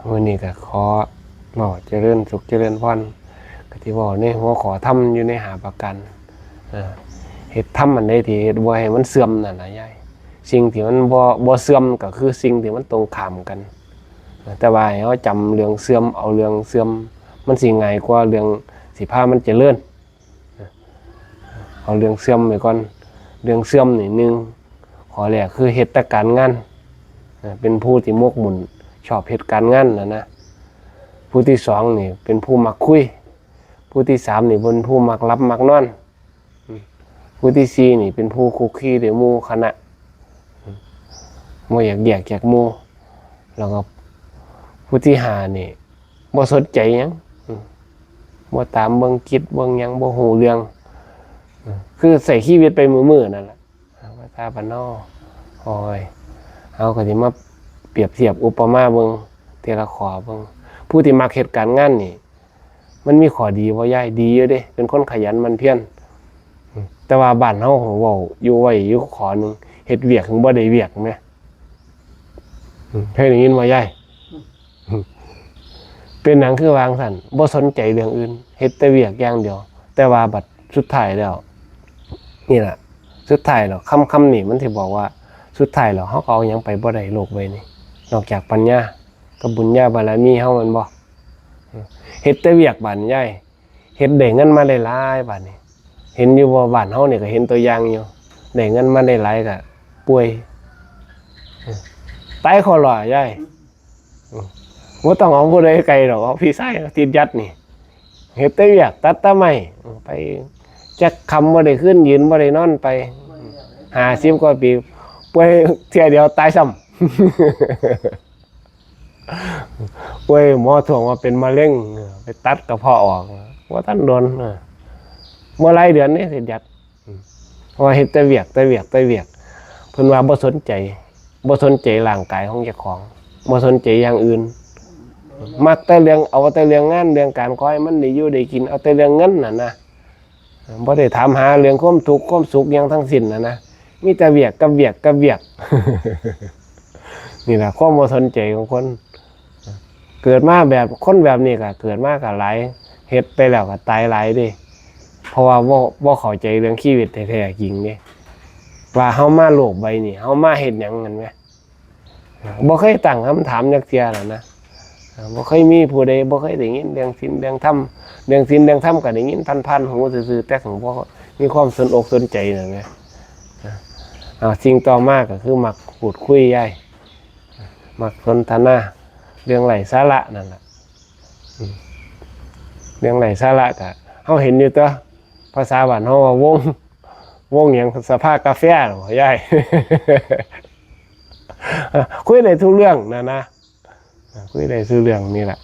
มื้อนี้ก็ขอเจริญสุขเจริญพรก็ที่บอกนี่หัวขอทำอยู่ในหาประกันเฮ็ดทำอันใดที่เฮ็ดบ่ให้มันเสื่อมนั่นน่ะยายสิ่งที่มันบ่เสื่อมก็คือสิ่งที่มันตรงข้ามกันแต่ว่าให้เฮาจำเรื่องเสื่อมเอาเรื่องเสื่อมมันสิง่ายกว่าเรื่องสิพามันเจริญเอาเรื่องเสื่อมไว้ก่อนเรื่องเสื่อมนี่หนึ่งข้อแรกคือเฮ็ดแต่การงานเป็นผู้ที่มกมุ่นชอบเฮ็ดการงานนะผู้ที่สองนี่เป็นผู้มักคุยผู้ที่สามนี่เป็นผู้มักรับมักนอนผู้ที่สี่นี่เป็นผู้คุกคีด้วยหมู่คณะบ่อยากแยกจากหมู่แล้วก็ผู้ที่ห้านี่บ่สนใจหยังบ่ตามเบิ่งคิดเบิ่งหยังบ่ฮู้เรื่องคือใส่ชีวิตไปมื้อๆนั่นแหละภาษาบ้านนอกโอ้ยเอาก็สิมาเปรียบเทียบอุปมาเบิ่งแต่ละข้อเบิ่งผู้ที่มักเฮ็ดการงานนี่มันมีข้อดีบ่ยายดีอยู่เด้เป็นคนขยันมันเพียรแต่ว่าบ้านเฮาเว้าอยู่ไว้อยู่ข้อนึงเฮ็ดเวียกถึงบ่ได้เวียกแม่เคยได้ยินบ่ยายเป็นหยังคือวางซั่นบ่สนใจเรื่องอื่นเฮ็ดแต่เวียกอย่างเดียวแต่ว่าบัดสุดท้ายแล้วนี่ล่ะสุดท้ายแล้วคำนี้มันสิบอกว่าสุดท้ายแล้วเฮาก็เอาหยังไปบ่ได้โลกใบนี้นอกจากปัญญากับบุญญาบารมีเฮามันบ่เฮ็ดแต่เวียกบ้านยายเฮ็ดได้เงินมาได้หลายบาดนี้เห็นอยู่บ่บ้านเฮานี่ก็เห็นตัวอย่างอยู่ได้เงินมาได้หลายก็ป่วยตายคอหล่อยายบ่ต้องเอาผู้ใดไกลดอกเอาพี่ชายติดยัดนี่เฮ็ดแต่เวียกตัดตะไม้ไปจักคำบ่ได้ขึ้นยืนบ่ได้นอนไป50กว่าปีป่วยเที่ยเดียวตายซ้ำป่วยหมอถ่วงว่าเป็นมะเร็งไปตัดกระเพาะออกว่าท่านโดนเมื่อไรเดือนนี้สิยัดเพราะว่าเฮ็ดแต่เวียกเพิ่นว่าบ่สนใจร่างกายของเจ้าของบ่สนใจอย่างอื่นมักแต่เรื่องเอาแต่เรื่องงานเรื่องการขอให้มันได้อยู่ได้กินเอาแต่เรื่องเงินน่ะนะบ่ได้ถามหาเรื่องความทุกข์ความสุขหยังทั้งสิ้นนะมีแต่เวียกกับเวียกนี่ล่ะความบ่สนใจของคนเกิดมาแบบคนแบบนี้ก็เกิดมาก็หลายเฮ็ดไปแล้วก็ตายหลายเด้เพราะว่าบ่เข้าใจเรื่องชีวิตแท้ๆจริงเด้ว่าเฮามาโลกใบนี้เฮามาเฮ็ดหยังนั่นแหมบ่เคยตั้งคำถามจักเที่ยน่ะนะบ่เคยมีผู้ใดบ่เคยได้ยินเรื่องศีลเรื่องธรรมก็ได้ยินผ่านๆหูซื่อๆแต่ของบ่มีความสนอกสนใจนั่นแหมสิ่งต่อมาก็คือมักพูดคุยยายมักสนทนาเรื่องไร้สาระนั่นแหละเรื่องไร้สาระก็เฮาเห็นอยู่ตัวภาษาบ้านเฮาว่าวงหยังสภากาแฟหรอยาย คุยได้ทุกเรื่องนะคุยได้ทุกเรื่องนี่แหละ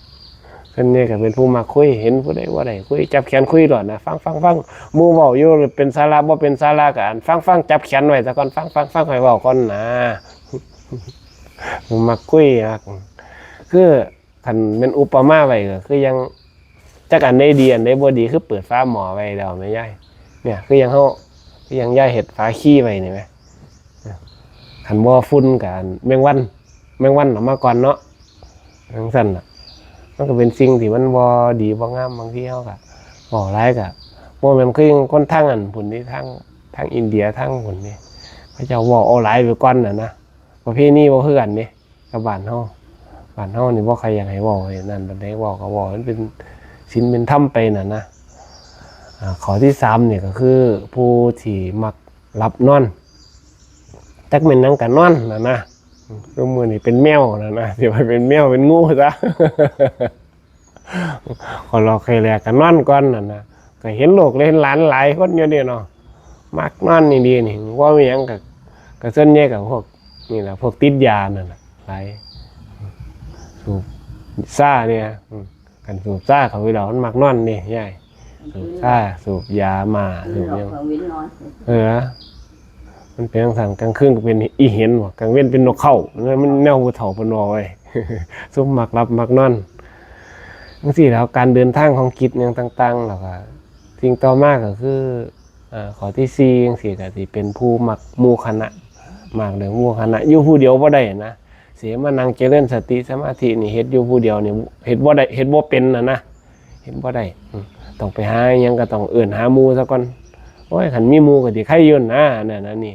เพิ่นนี่ก็เป็นผู้มักคุยเห็นผู้ใดว่าได้คุยจับแขนคุยดอกนะฟังหมู่เว้าอยู่เป็นสาระบ่เป็นสาระก็อันฟังจับแขนไว้ซะก่อนฟังให้เว้าก่อนนะมักคุยคือคันเป็นอุปมาไว้ก็คือยังจักอันได้ดีอันได้บ่ดีคือเปิดฟ้าหม้อไว้แล้วแม่ยายเนี่ยคือยังเฮาคือยังยายเฮ็ดฝาขี้ไว้นี่แหมคันบ่ฝุ่นกันแมงวันออกมาก่อนเนาะจังซั่นน่ะมันก็เป็นสิ่งที่มันบ่ดีบ่งามบางทีเฮาก็บ่หลายก็บ่แม่นคือคนทางอันพุ่นนี่ทางอินเดียทางพุ่นนี่เขาเจ้าเว้าเอาหลายไปก่อนน่ะนะประเพณีบ่คือกันนี่กับบ้านเฮานี่บ่ใครอยากให้เว้าให้นั่นปานใดเว้าก็เว้ามันเป็นศีลเป็นธรรมไปน่ะนะข้อที่3นี่ก็คือผู้ที่มักหลับนอนจักแม่นหยังก็นอนน่ะนะคือมื้อนี้เป็นแมวน่ะนะสิว่าเป็นแมวเป็นงูซะ คนเราเคยแลกก็นอนก่อนน่ะนะก็เห็นลูกเห็นหลานหลายคนอยู่นี่เนาะมักนอนนี่ดีนี่ว่ามีหยังก็ส่วนใหญ่ก็พวกนี่แหละพวกติดยานั่นน่ะหลายสูบซ่าเนี่ยกันสูบซ่าเขาไปแล้วมันมักนอนนี่ยายสูบซ่าสูบยามาสูบหยังมันเป็นสั่งกลางคืนก็เป็นอีเห็นว่ะกลางเว้นเป็นนกเข้ามันแนวผู้เฒ่าเพิ่นว่าไว้ซุ่มมักรับมักนอนจังซี่แล้วการเดินทางของกิจหยังต่างๆแล้วก็สิ่งต่อมาก็คือข้อที่4จังซี่ก็สิเป็นผู้มักหมู่คณะมากเรื่องหมู่คณะอยู่ผู้เดียวบ่ได้นะ เสียมานั่งเจริญสติสมาธินี่เฮ็ดอยู่ผู้เดียวนี่เฮ็ดบ่ได้เฮ็ดบ่เป็นนะเฮ็ดบ่ได้ต้องไปหาหยังก็ต้องเอิ้นหาหมู่ซะก่อนโอ้ยคันมีหมู่ก็สิใครอยู่นะนั่นน่ะนี่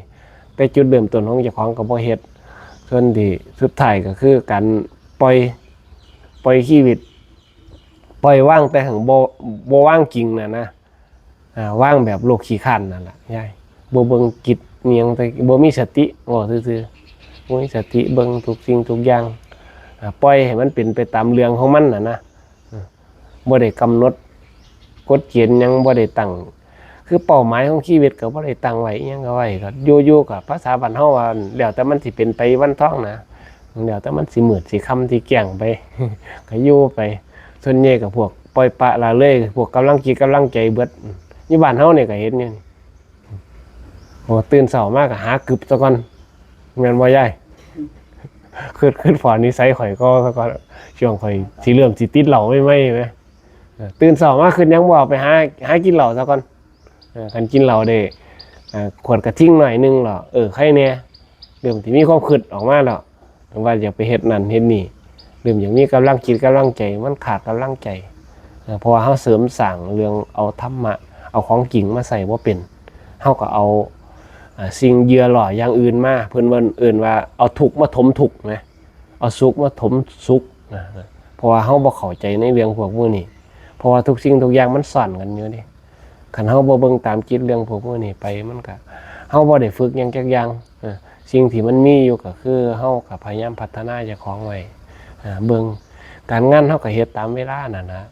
แต่จุดเริ่มต้นของเจ้าของก็บ่เฮ็ดส่วนที่สุดท้ายก็คือการปล่อยชีวิตปล่อยว่างแต่หังบ่ว่างจริงนะว่างแบบโลกขี้ขันนั่นแหละยายบ่เบิ่งกิจเนียงแต่บ่มีสติซื่อๆบ่มีสติเบิ่งทุกสิ่งทุกอย่างปล่อยให้มันเป็นไปตามเรื่องของมันนะบ่ได้กำหนดกฎเกณฑ์หยังบ่ได้ตั้งคือเป้าหมายของชีวิตก็บ่ได้ตั้งไว้อิหยังก็ไว้ก็อยู่ๆกับภาษาบ้านเฮาว่าแล้วแต่มันสิเป็นไปวันท้องนะแล้วแต่มันสิมืดสิค่ำสิแก่งไป ก็อยู่ไปส่วนใหญ่ก็พวกปล่อยปละละเลยพวกกำลังจิตกำลังใจเบิดอยู่บ้านเฮานี่ก็เห็นอยู่นี่โอ้ตื่นเช้ามากก็หากึบซะก่อนแม่นบ่ยายขึ้นฝอนิสัยข่อยก็ซะก่อนช่วงข่อยสิเริ่มสิติดเหล้าไม่ไหมตื่นเช้ามาขึ้นยังบ่ไปหากินเหล้าซะก่อนคันกินเหล้าได้ขวดกระทิ่งหน่อยนึงเหรอใครแน่เริ่มสิมีความคิดออกมาแล้วว่าจะไปเฮ็ดนั่นเฮ็ดนี่เริ่มอย่างนี้กำลังจิตกำลังใจมันขาดกำลังใจเพราะว่าเฮาเสริมสร้างเรื่องเอาธรรมะเอาของจริงมาใส่บ่เป็นเฮาก็เอาสิ่งเยื่อหล่ออย่างอื่นมาเพิ่นว่าว่าเอาทุกข์มาถมทุกข์นะเอาสุขมาถมสุขนะเพราะว่าเฮาบ่เข้าใจในเรื่องพวกมื้อนี้เพราะว่าทุกสิ่งทุกอย่างมันซ่อนกันอยู่นี่คันเฮาบ่เบิ่งตามจิตเรื่องพวกมื้อนี้ไปมันก็เฮาบ่ได้ฝึกหยังจักอย่างสิ่งที่มันมีอยู่ก็คือเฮาก็พยายามพัฒนาเจ้าของไว้เบิ่งการงานเฮาก็เฮ็ดตามเวลานั่นนะ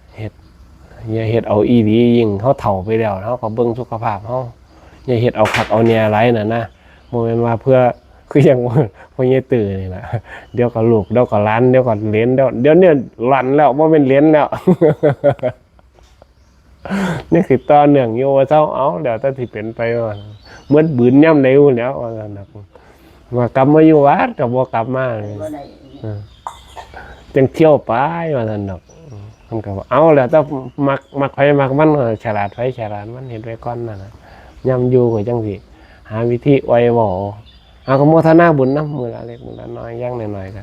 อย่าเฮ็ดเอาอีหลียิ่งเฮาเฒ่าไปแล้วเฮาก็เบิ่งสุขภาพเฮาอย่าเฮ็ดเอาคักเอาแหน่หลายนั่นนะบ่แม่นว่าเพื่อคืออย่างพ่อใหญ่ตื้อนี่ล่ะเดี๋ยวก็ลูกเดี๋ยวก็หลานเดี๋ยวก็เหลนเดี๋ยวเนี่ยหลานแล้วบ่แม่นเหลนแล้ว นี่คือตอนเนื่องอยู่ว่าเจ้าเอาเดี๋ยวแต่สิเป็นไปว่าเหมือนบืนย่ำใดอยู่แล้วว่าซั่นน่ะว่ากลับมาอยู่วัดก็บ่กลับมาจังเที่ยวไปว่าซั่นดอกมันก็เอาแล้วแต่มักไผมักมันฉลาดไผฉลาดมันเฮ็ดไว้ก่อนนั่นน่ะย่ำอยู่ก็จังสิหาวิธีไว้บ่เอาก็โมทนาบุญนำมื้อละเล็กมื้อละน้อยอย่างน้อยๆก็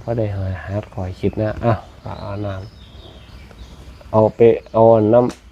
บ่ได้หาคอยคิดนะก็เอาน้ำเอาไปเอาน้ำ